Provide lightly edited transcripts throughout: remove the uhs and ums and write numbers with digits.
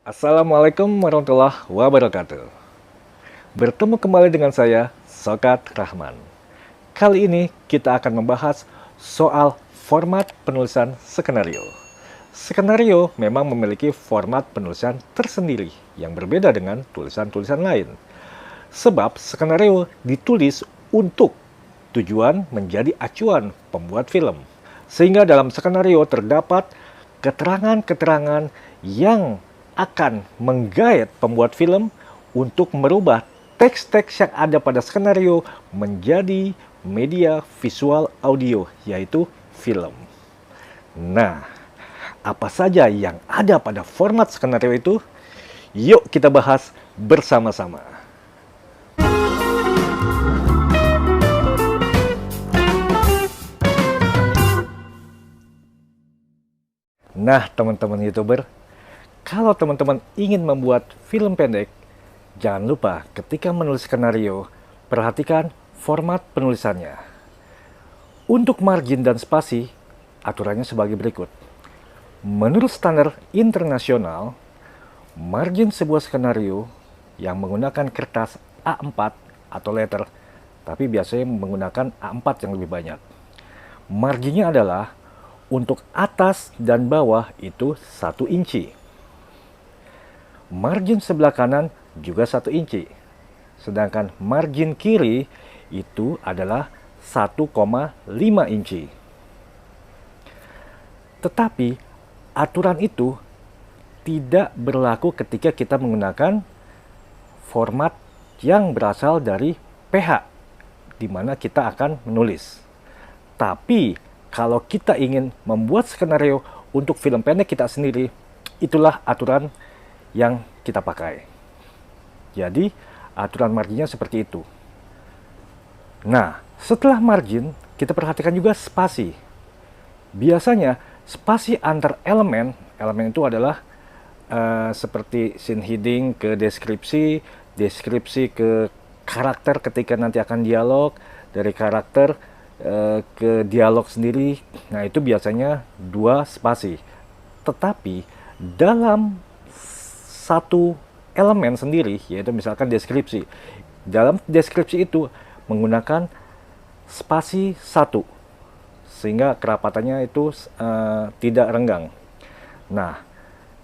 Assalamualaikum warahmatullahi wabarakatuh. Bertemu kembali dengan saya, Sokat Rahman. Kali ini kita akan membahas soal format penulisan skenario. Skenario memang memiliki format penulisan tersendiri yang berbeda dengan tulisan-tulisan lain. Sebab skenario ditulis untuk tujuan menjadi acuan pembuat film. Sehingga dalam skenario terdapat keterangan-keterangan yang akan menggait pembuat film untuk merubah teks-teks yang ada pada skenario menjadi media visual audio, yaitu film. Nah, apa saja yang ada pada format skenario itu? Yuk kita bahas bersama-sama. Nah, teman-teman YouTuber, kalau teman-teman ingin membuat film pendek, jangan lupa ketika menulis skenario, perhatikan format penulisannya. Untuk margin dan spasi, aturannya sebagai berikut. Menurut standar internasional, margin sebuah skenario yang menggunakan kertas A4 atau letter, tapi biasanya menggunakan A4 yang lebih banyak. Marginnya adalah untuk atas dan bawah itu 1 inci. Margin sebelah kanan juga 1 inci. Sedangkan margin kiri itu adalah 1,5 inci. Tetapi aturan itu tidak berlaku ketika kita menggunakan format yang berasal dari PH, di mana kita akan menulis. Tapi kalau kita ingin membuat skenario untuk film pendek kita sendiri, itulah aturan yang kita pakai. Jadi, aturan marginnya seperti itu. Nah, setelah margin, kita perhatikan juga spasi. Biasanya, spasi antar elemen itu adalah seperti scene heading ke deskripsi, deskripsi ke karakter ketika nanti akan dialog, dari karakter ke dialog sendiri. Nah, itu biasanya 2 spasi. Tetapi dalam satu elemen sendiri, yaitu misalkan deskripsi. Dalam deskripsi itu menggunakan spasi 1, sehingga kerapatannya itu tidak renggang. Nah,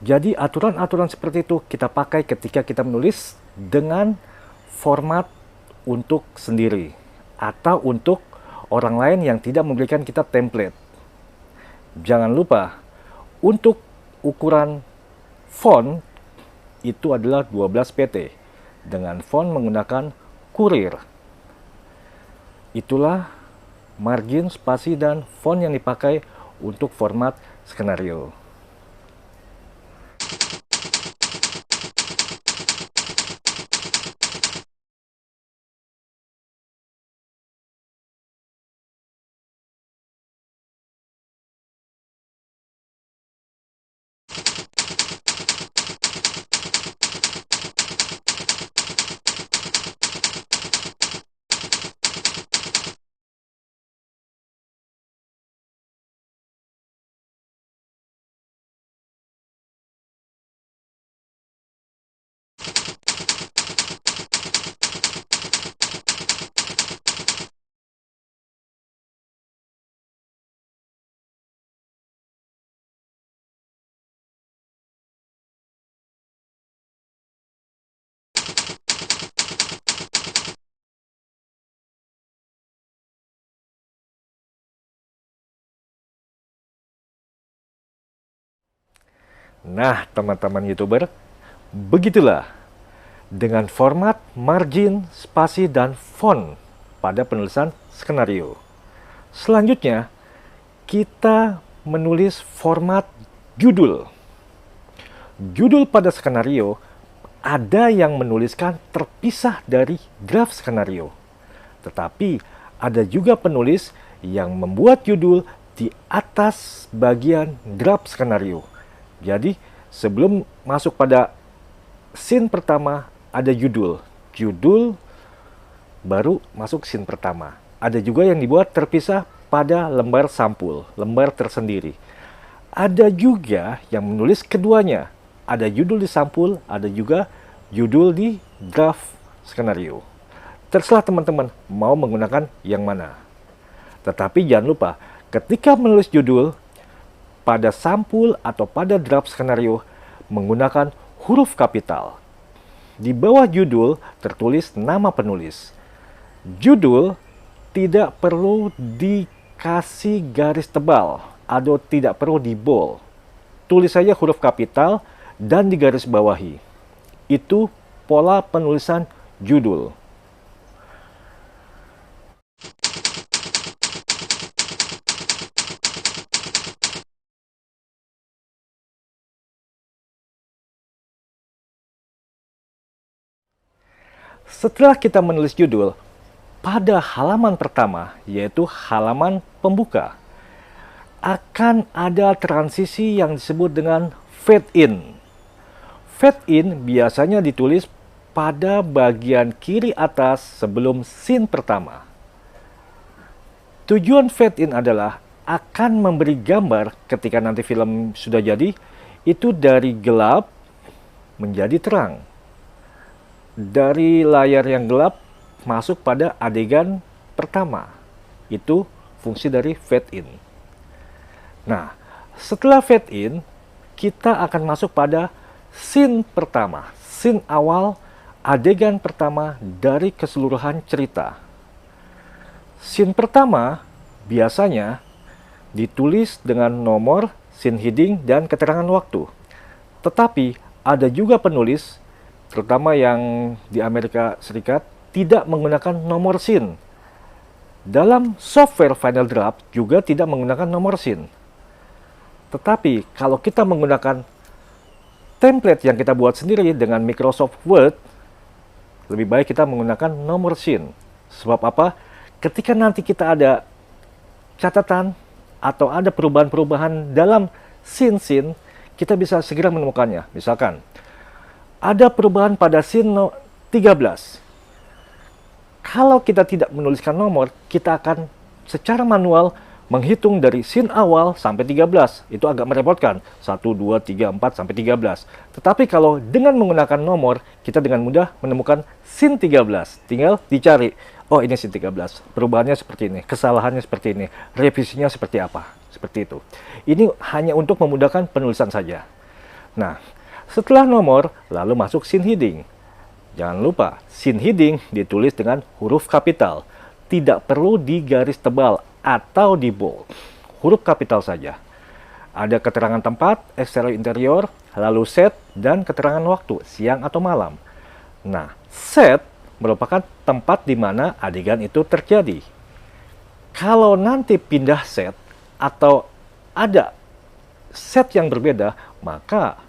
jadi aturan-aturan seperti itu kita pakai ketika kita menulis dengan format untuk sendiri atau untuk orang lain yang tidak memberikan kita template. Jangan lupa, untuk ukuran font itu adalah 12 pt dengan font menggunakan Courier. Itulah margin, spasi, dan font yang dipakai untuk format skenario. Nah, teman-teman YouTuber, begitulah dengan format margin, spasi, dan font pada penulisan skenario. Selanjutnya, kita menulis format judul. Judul pada skenario ada yang menuliskan terpisah dari draft skenario. Tetapi ada juga penulis yang membuat judul di atas bagian draft skenario. Jadi, sebelum masuk pada scene pertama, ada judul. Judul baru masuk scene pertama. Ada juga yang dibuat terpisah pada lembar sampul, lembar tersendiri. Ada juga yang menulis keduanya. ada judul di sampul, ada juga judul di draft skenario. Terserah teman-teman mau menggunakan yang mana. Tetapi jangan lupa, ketika menulis judul pada sampul atau pada draft skenario, menggunakan huruf kapital. Di bawah judul tertulis nama penulis. Judul tidak perlu dikasih garis tebal atau tidak perlu di bold. Tulis saja huruf kapital dan digaris bawahi. Itu pola penulisan judul. Setelah kita menulis judul, pada halaman pertama, yaitu halaman pembuka, akan ada transisi yang disebut dengan fade in. Fade in biasanya ditulis pada bagian kiri atas sebelum scene pertama. Tujuan fade in adalah akan memberi gambar ketika nanti film sudah jadi, itu dari gelap menjadi terang. Dari layar yang gelap masuk pada adegan pertama. Itu fungsi dari fade in. Nah, setelah fade in, kita akan masuk pada scene pertama. Scene awal, adegan pertama dari keseluruhan cerita. Scene pertama biasanya ditulis dengan nomor, scene heading, dan keterangan waktu. Tetapi ada juga penulis, terutama yang di Amerika Serikat, tidak menggunakan nomor scene. Dalam software Final Draft juga tidak menggunakan nomor scene. Tetapi kalau kita menggunakan template yang kita buat sendiri dengan Microsoft Word, lebih baik kita menggunakan nomor scene. Sebab apa? Ketika nanti kita ada catatan atau ada perubahan-perubahan dalam scene-scene, kita bisa segera menemukannya. Misalkan, ada perubahan pada scene 13. Kalau kita tidak menuliskan nomor, kita akan secara manual menghitung dari scene awal sampai 13. Itu agak merepotkan. 1, 2, 3, 4, sampai 13. Tetapi kalau dengan menggunakan nomor, kita dengan mudah menemukan scene 13. Tinggal dicari. Oh, ini scene 13. Perubahannya seperti ini. Kesalahannya seperti ini. Revisinya seperti apa. Seperti itu. Ini hanya untuk memudahkan penulisan saja. Nah, setelah nomor, lalu masuk scene heading. Jangan lupa, scene heading ditulis dengan huruf kapital. Tidak perlu di garis tebal atau di bold. Huruf kapital saja. Ada keterangan tempat, eksterior interior, lalu set, dan keterangan waktu, siang atau malam. Nah, set merupakan tempat di mana adegan itu terjadi. Kalau nanti pindah set, atau ada set yang berbeda, maka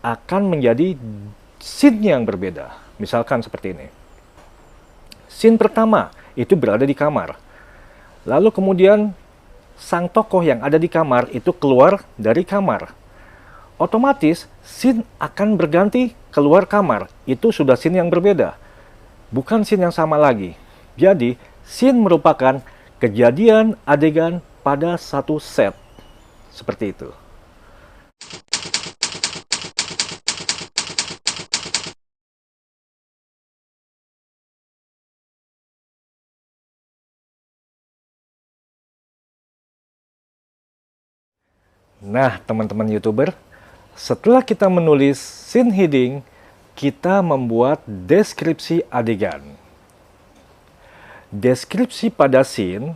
akan menjadi scene yang berbeda. Misalkan seperti ini. Scene pertama itu berada di kamar. Lalu kemudian sang tokoh yang ada di kamar itu keluar dari kamar. Otomatis scene akan berganti keluar kamar. Itu sudah scene yang berbeda. Bukan scene yang sama lagi. Jadi scene merupakan kejadian adegan pada satu set. Seperti itu. Nah, teman-teman YouTuber, setelah kita menulis scene heading, kita membuat deskripsi adegan. Deskripsi pada scene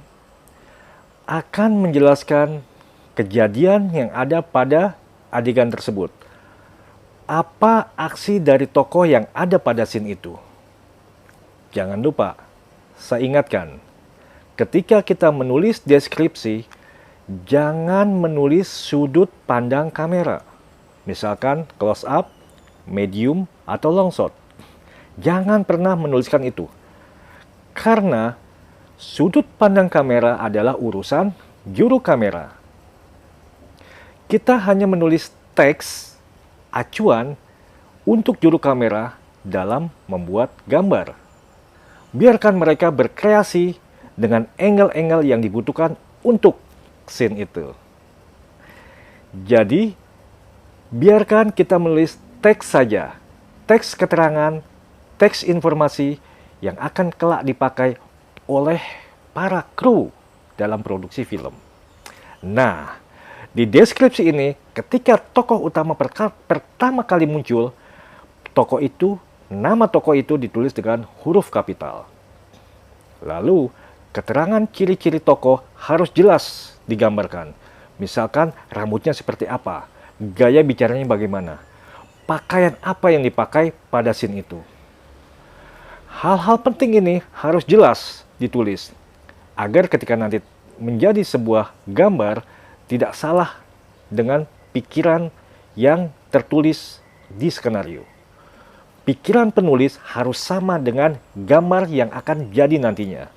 akan menjelaskan kejadian yang ada pada adegan tersebut. Apa aksi dari tokoh yang ada pada scene itu? Jangan lupa, saya ingatkan, ketika kita menulis deskripsi, jangan menulis sudut pandang kamera. Misalkan close up, medium, atau long shot. Jangan pernah menuliskan itu. Karena sudut pandang kamera adalah urusan juru kamera. Kita hanya menulis teks acuan untuk juru kamera dalam membuat gambar. Biarkan mereka berkreasi dengan angle-angle yang dibutuhkan untuk scene itu. Jadi, Biarkan kita menulis teks saja, teks keterangan, teks informasi yang akan kelak dipakai oleh para kru dalam produksi film. Nah, di deskripsi ini, ketika tokoh utama pertama kali muncul, nama tokoh itu ditulis dengan huruf kapital. Lalu, keterangan ciri-ciri tokoh harus jelas digambarkan. Misalkan rambutnya seperti apa, gaya bicaranya bagaimana, pakaian apa yang dipakai pada scene itu. Hal-hal penting ini harus jelas ditulis, agar ketika nanti menjadi sebuah gambar, tidak salah dengan pikiran yang tertulis di skenario. Pikiran penulis harus sama dengan gambar yang akan jadi nantinya.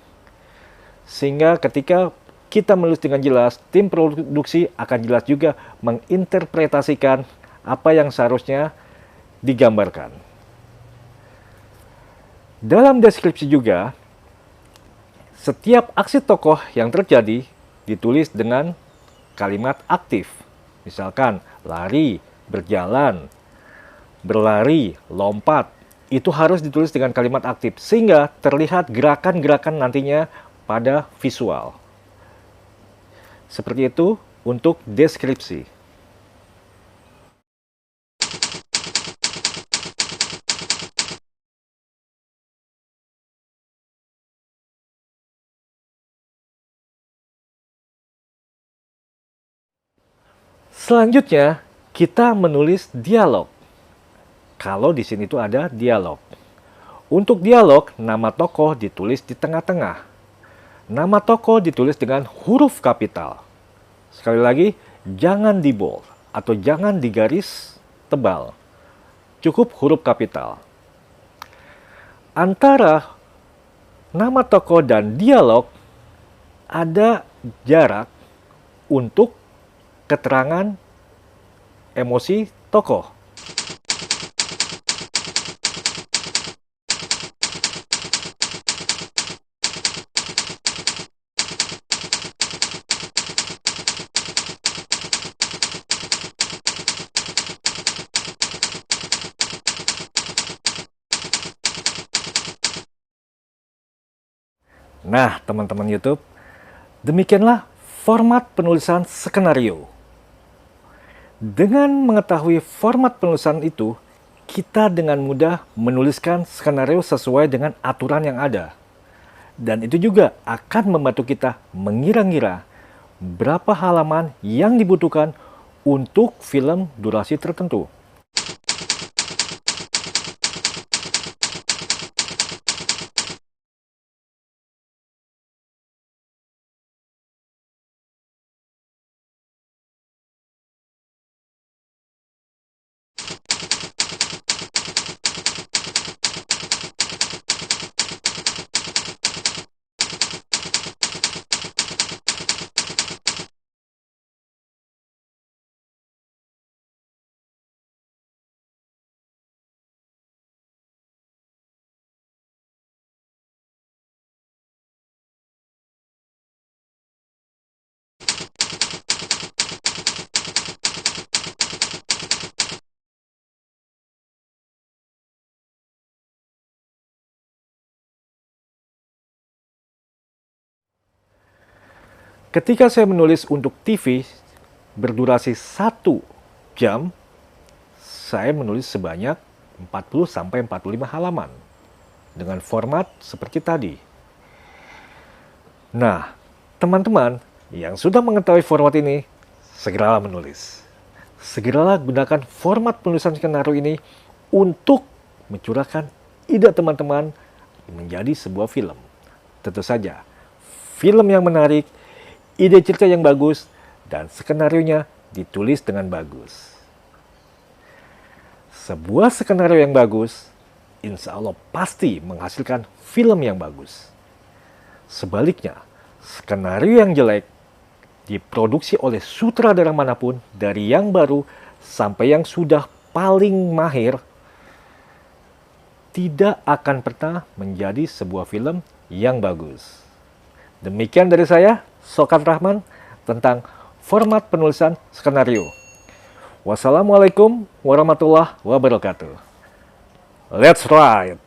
Sehingga ketika kita menulis dengan jelas, tim produksi akan jelas juga menginterpretasikan apa yang seharusnya digambarkan. Dalam deskripsi juga, setiap aksi tokoh yang terjadi ditulis dengan kalimat aktif. Misalkan lari, berjalan, berlari, lompat, itu harus ditulis dengan kalimat aktif sehingga terlihat gerakan-gerakan nantinya pada visual. Seperti itu untuk deskripsi. Selanjutnya, kita menulis dialog. Kalau di sini tuh ada dialog. Untuk dialog, nama tokoh ditulis di tengah-tengah. Nama tokoh ditulis dengan huruf kapital. Sekali lagi, jangan di bold atau jangan di garis tebal. Cukup huruf kapital. Antara nama tokoh dan dialog ada jarak untuk keterangan emosi tokoh. Nah, teman-teman YouTube, demikianlah format penulisan skenario. Dengan mengetahui format penulisan itu, kita dengan mudah menuliskan skenario sesuai dengan aturan yang ada. Dan itu juga akan membantu kita mengira-ngira berapa halaman yang dibutuhkan untuk film durasi tertentu. Ketika saya menulis untuk TV berdurasi 1 jam, saya menulis sebanyak 40-45 halaman dengan format seperti tadi. Nah, teman-teman yang sudah mengetahui format ini, segeralah menulis. Segeralah gunakan format penulisan skenario ini untuk mencurahkan ide teman-teman menjadi sebuah film. Tentu saja, film yang menarik, ide cerita yang bagus, dan skenarionya ditulis dengan bagus. Sebuah skenario yang bagus, insya Allah pasti menghasilkan film yang bagus. Sebaliknya, skenario yang jelek diproduksi oleh sutradara manapun, dari yang baru sampai yang sudah paling mahir, tidak akan pernah menjadi sebuah film yang bagus. Demikian dari saya, Sokat Rahman, tentang format penulisan skenario. Wassalamualaikum warahmatullahi wabarakatuh. Let's ride!